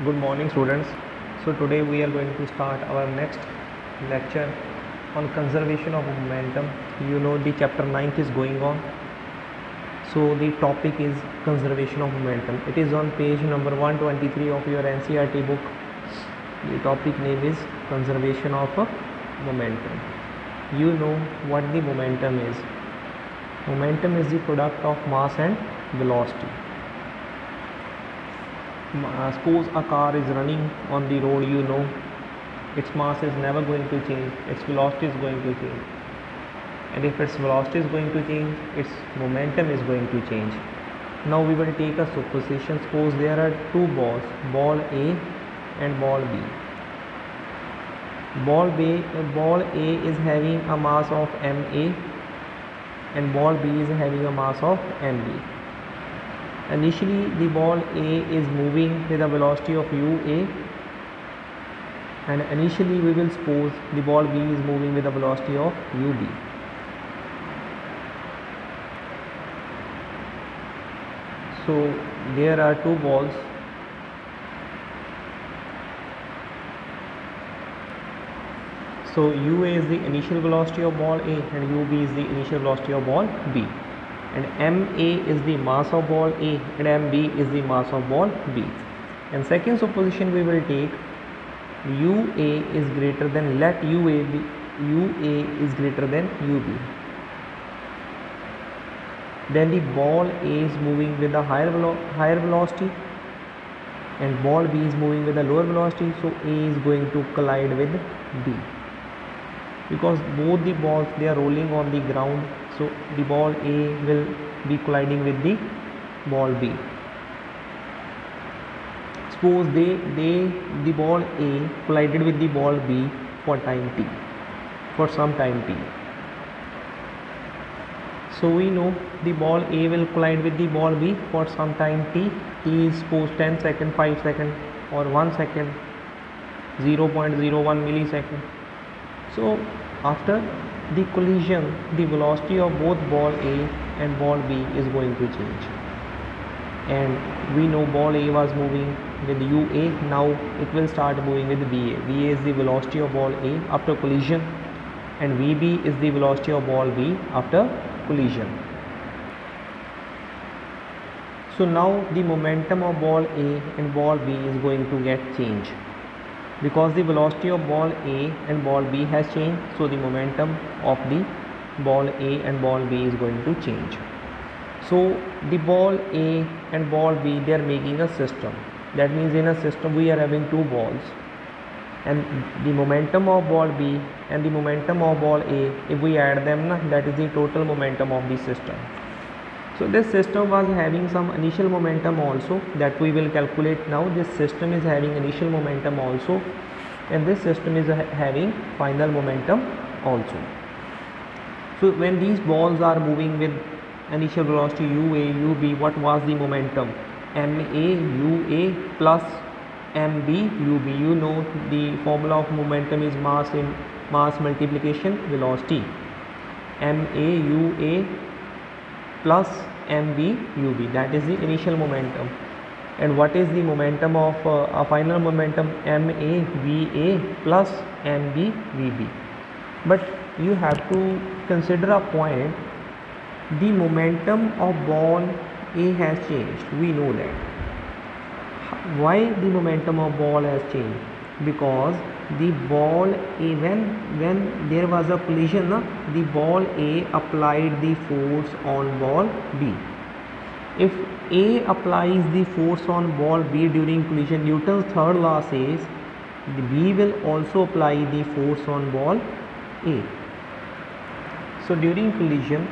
Good morning, students. So today we are going to start our next lecture on conservation of momentum. You know the chapter 9th is going on. So the topic is conservation of momentum. It is on page number 123 of your NCERT book. The topic name is conservation of momentum. You know what the momentum is. Momentum is the product of mass and velocity. Suppose a car is running on the road, you know its mass is never going to change, its velocity is going to change, and if its velocity is going to change, its momentum is going to change. Now we will take a supposition. Suppose there are two balls, ball A and ball B. Ball A is having a mass of ma and ball B is having a mass of mb. Initially the ball A is moving with a velocity of ua, and initially we will suppose the ball B is moving with a velocity of ub. So there are two balls. So ua is the initial velocity of ball A and ub is the initial velocity of ball B, and ma is the mass of ball A and mb is the mass of ball B. And second supposition we will take, ua is greater than, let ua is greater than ub. Then the ball A is moving with a higher velocity and ball B is moving with a lower velocity. So A is going to collide with B, because both the balls they are rolling on the ground. So the ball A will be colliding with the ball B. Suppose the ball A collided with the ball B for time t, for some time t. So we know the ball A will collide with the ball B for some time t. T is suppose 10 seconds, 5 seconds or 1 second, 0.01 millisecond. So after the collision, the velocity of both ball A and ball B is going to change. And we know ball A was moving with ua, now it will start moving with va. Va is the velocity of ball A after collision and vb is the velocity of ball B after collision. So now the momentum of ball A and ball B is going to get changed, because the velocity of ball A and ball B has changed. So the momentum of the ball A and ball B is going to change. So the ball A and ball B, they are making a system. That means in a system we are having two balls, and the momentum of ball B and the momentum of ball A, if we add them, that is the total momentum of the system. So this system was having some initial momentum also, that we will calculate now. This system is having initial momentum also, and this system is having final momentum also. So when these balls are moving with initial velocity ua, ub, what was the momentum? ma ua plus mb ub. You know the formula of momentum is mass in mass multiplication velocity. ma ua plus mb ub, that is the initial momentum. And what is the momentum of a final momentum? ma va plus mb vb. But you have to consider a point, the momentum of ball A has changed. We know that. Why the momentum of ball has changed? Because the ball A, when there was a collision, the ball A applied the force on ball B. If A applies the force on ball B during collision, Newton's third law says the B will also apply the force on ball A. So during collision,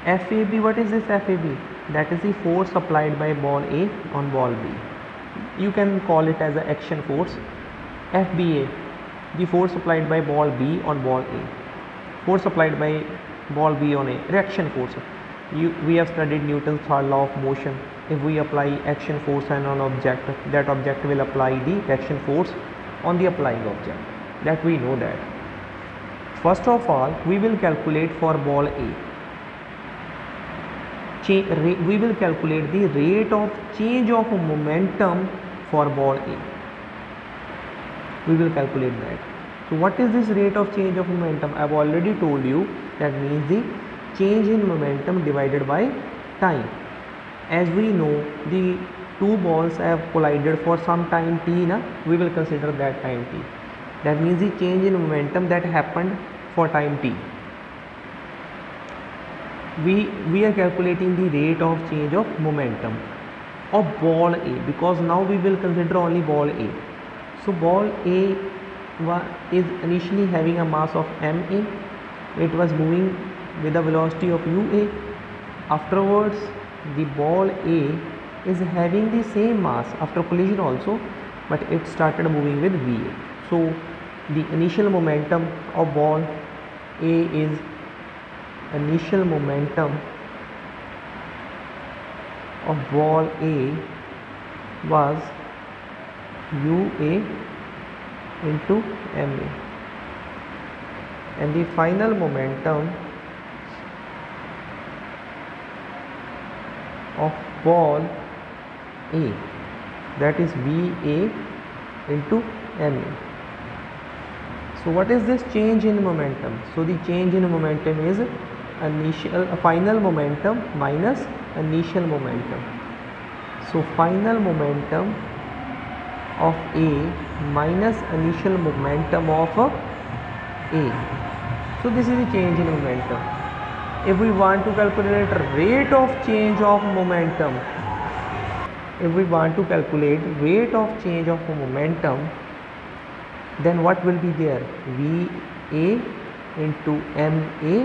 FAB, what is this FAB? That is the force applied by ball A on ball B. You can call it as an action force. FBA, the force applied by ball B on ball A. Force applied by ball B on A, reaction force. We have studied Newton's third law of motion. If we apply action force on an object, that object will apply the reaction force on the applying object. That we know that. First of all, we will calculate for ball A. We will calculate the rate of change of momentum for ball A. We will calculate that. So what is this rate of change of momentum? I have already told you that means the change in momentum divided by time. As we know, the two balls have collided for some time t, we will consider that time t. That means the change in momentum that happened for time t. We are calculating the rate of change of momentum of ball A, because now we will consider only ball A. So ball A is initially having a mass of ma. It was moving with a velocity of ua. Afterwards, the ball A is having the same mass after collision also, but it started moving with va. So the initial momentum of ball A is initial momentum of ball A was ua into ma, and the final momentum of ball A, that is va into ma. So what is this change in momentum? So the change in momentum is final momentum minus initial momentum. So final momentum of A minus initial momentum of A. So this is the change in momentum. If we want to calculate rate of change of momentum, then what will be there? Va into ma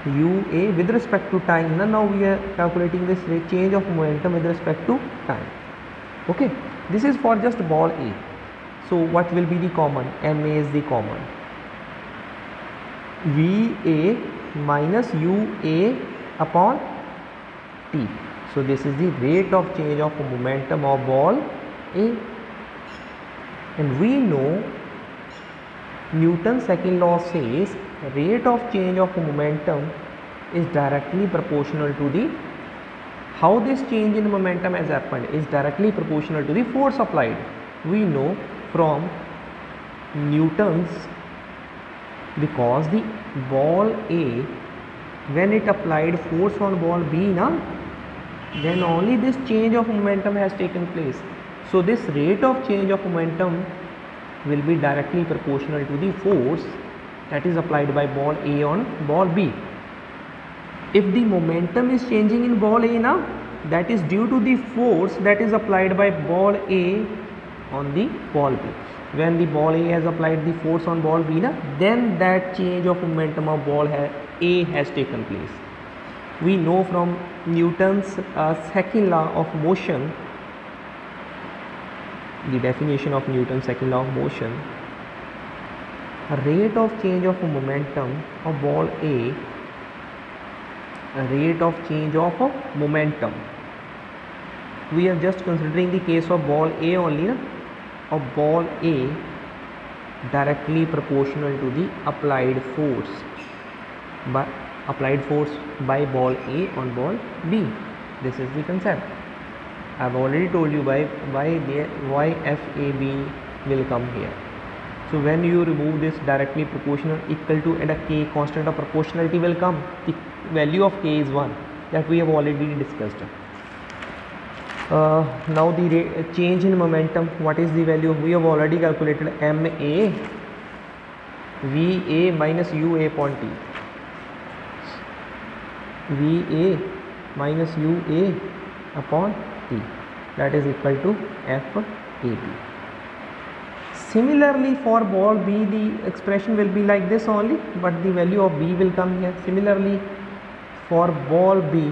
ua with respect to time. Now we are calculating this change of momentum with respect to time. Okay, this is for just ball A. So what will be the common? Ma is the common. Va minus ua upon t. So this is the rate of change of momentum of ball A. And we know Newton's second law says rate of change of momentum is directly proportional to the, how this change in momentum has happened is directly proportional to the force applied. We know from Newton's, because the ball A, when it applied force on ball B, then only this change of momentum has taken place. So this rate of change of momentum will be directly proportional to the force that is applied by ball A on ball B. If the momentum is changing in ball A, that is due to the force that is applied by ball A on the ball B. When the ball A has applied the force on ball B, then that change of momentum of ball A has taken place. We know from Newton's second law of motion, the definition of Newton's second law of motion, a rate of change of momentum of ball A, we are just considering the case of ball A only, of ball A directly proportional to the applied force by ball A on ball B. This is the concept. I have already told you why FAB will come here. So when you remove this directly proportional equal to and a k, constant of proportionality will come. The value of k is 1, that we have already discussed. Now the change in momentum, what is the value? We have already calculated ma va minus ua upon t. Va minus ua upon t, that is equal to FAB. Similarly for ball B, the expression will be like this only, but the value of B will come here. Similarly for ball B,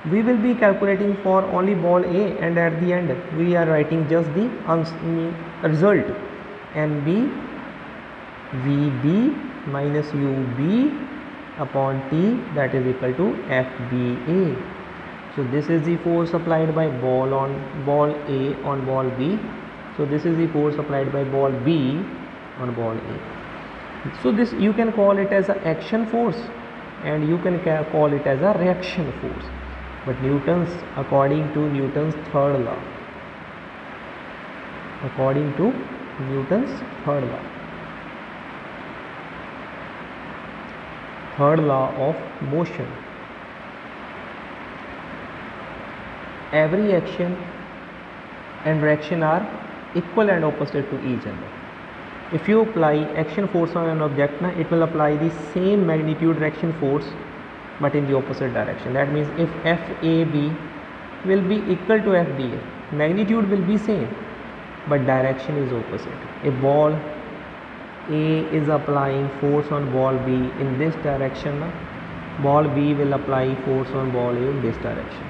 we will be calculating for only ball A, and at the end we are writing just the result, MB VB minus UB upon T, that is equal to FBA. So this is the force applied by ball A on ball B. So this is the force applied by ball B on ball A. So this you can call it as an action force, and you can call it as a reaction force. But according to Newton's third law, according to Newton's third law. Third law of motion. Every action and reaction are equal and opposite to each other. If you apply action force on an object, it will apply the same magnitude reaction force but in the opposite direction. That means if FAB will be equal to FBA, magnitude will be same but direction is opposite. If ball A is applying force on ball B in this direction, ball B will apply force on ball A in this direction.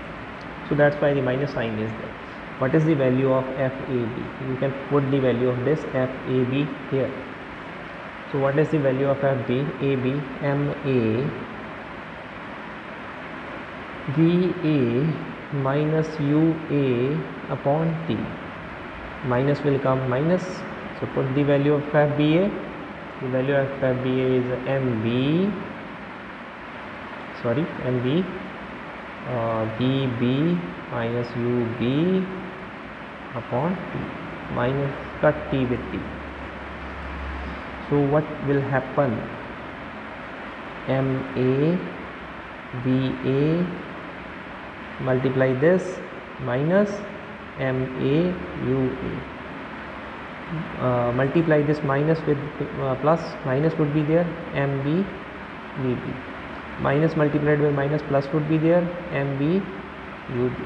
So that's why the minus sign is there. What is the value of FAB? You can put the value of this FAB here. So what is the value of FB? AB MA VA minus UA upon T. Minus will come minus. So put the value of FBA. The value of FBA is MB VB minus UB upon T, minus cut T with T. So what will happen? MA VA multiply this minus MA UA. Multiply this minus with plus, minus would be there, MB VB. Minus multiplied by minus, plus would be there, MB UB.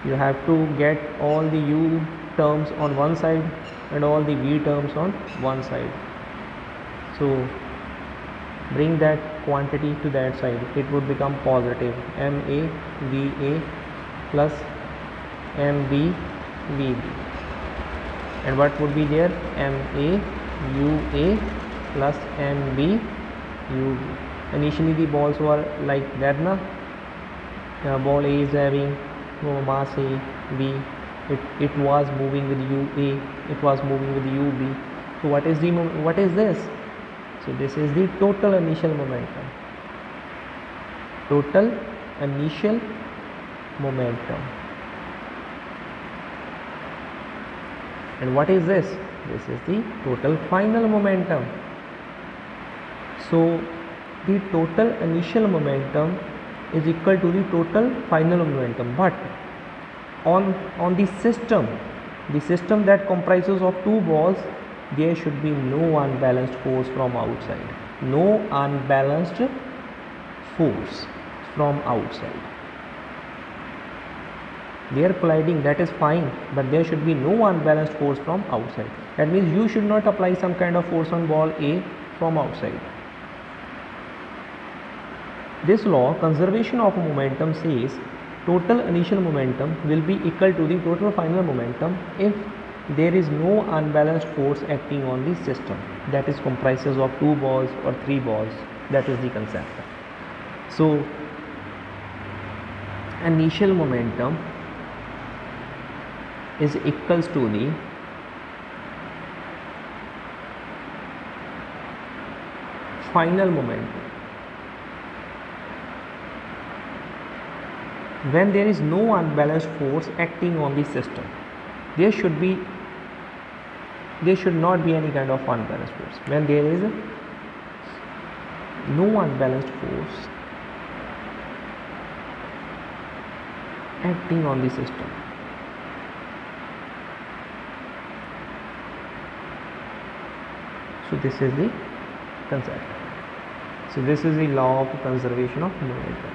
You have to get all the U terms on one side and all the V terms on one side. So bring that quantity to that side, it would become positive, MA VA plus MB VB. And what would be there? MA UA plus MB UB. Initially the balls were like that, ball A is having mass A, B, it was moving with UA, it was moving with UB. So what is this? So this is the total initial momentum. Total initial momentum. And what is this? This is the total final momentum. So the total initial momentum is equal to the total final momentum, but on the system that comprises of two balls, there should be no unbalanced force from outside. No unbalanced force from outside. They are colliding, that is fine, but there should be no unbalanced force from outside. That means you should not apply some kind of force on ball A from outside. This law, conservation of momentum, says total initial momentum will be equal to the total final momentum if there is no unbalanced force acting on the system that is comprises of two balls or three balls. That is the concept. So initial momentum is equals to the final momentum. When there is no unbalanced force acting on the system, there should not be any kind of unbalanced force. When there is no unbalanced force acting on the system, so this is the concept. So this is the law of conservation of momentum.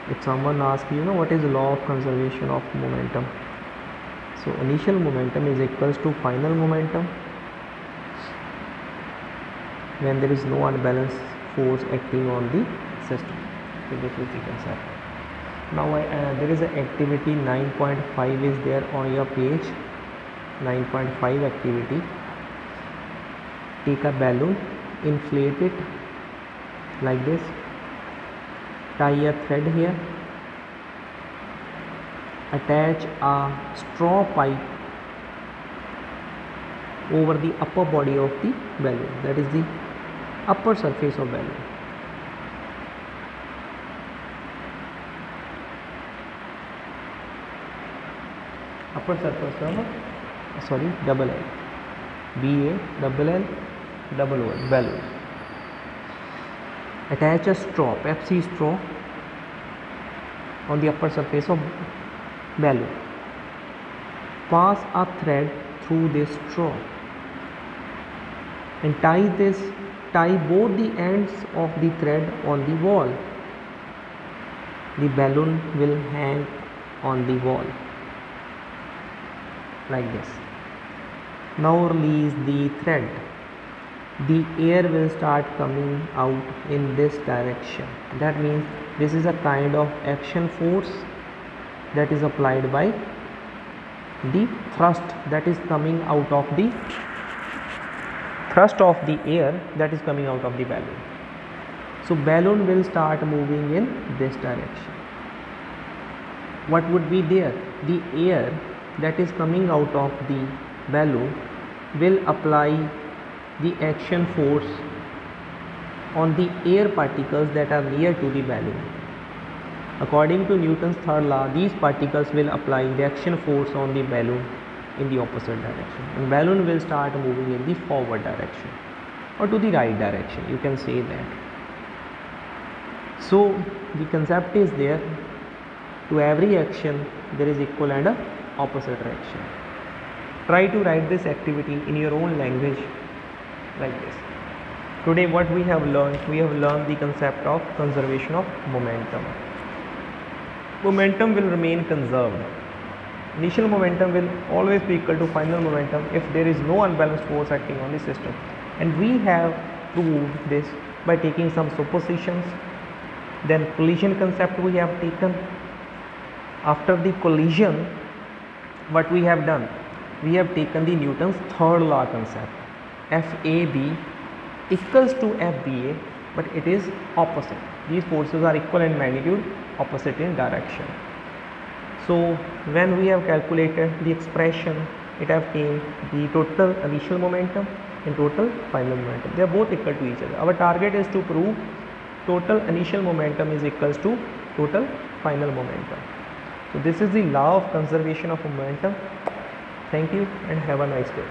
If someone asks you, what is the law of conservation of momentum? So initial momentum is equals to final momentum when there is no unbalanced force acting on the system. So this is the concept. Now there is an activity 9.5 is there on your page. 9.5 activity. Take a balloon, inflate it like this. Tie a thread here, attach a straw pipe over the upper body of the balloon, that is the upper surface of balloon. upper surface of double L, BA double L double O, balloon. Attach a straw, Pepsi straw, on the upper surface of balloon. Pass a thread through this straw and tie both the ends of the thread on the wall. The balloon will hang on the wall like this. Now release the thread. The air will start coming out in this direction. That means this is a kind of action force that is applied by the thrust that is coming out of the air that is coming out of the balloon. So balloon will start moving in this direction. What would be there? The air that is coming out of the balloon will apply the action force on the air particles that are near to the balloon. According to Newton's third law, these particles will apply the action force on the balloon in the opposite direction, and balloon will start moving in the forward direction or to the right direction, you can say that. So the concept is there, to every action there is equal and a opposite reaction. Try to write this activity in your own language like this. Today what we have learned the concept of conservation of momentum. Momentum will remain conserved. Initial momentum will always be equal to final momentum if there is no unbalanced force acting on the system, and we have proved this by taking some suppositions. Then collision concept we have taken. After the collision, what we have done, we have taken the Newton's third law concept, FAB equals to FBA, but it is opposite. These forces are equal in magnitude, opposite in direction. So when we have calculated the expression, it have came the total initial momentum and total final momentum. They are both equal to each other. Our target is to prove total initial momentum is equals to total final momentum. So this is the law of conservation of momentum. Thank you and have a nice day.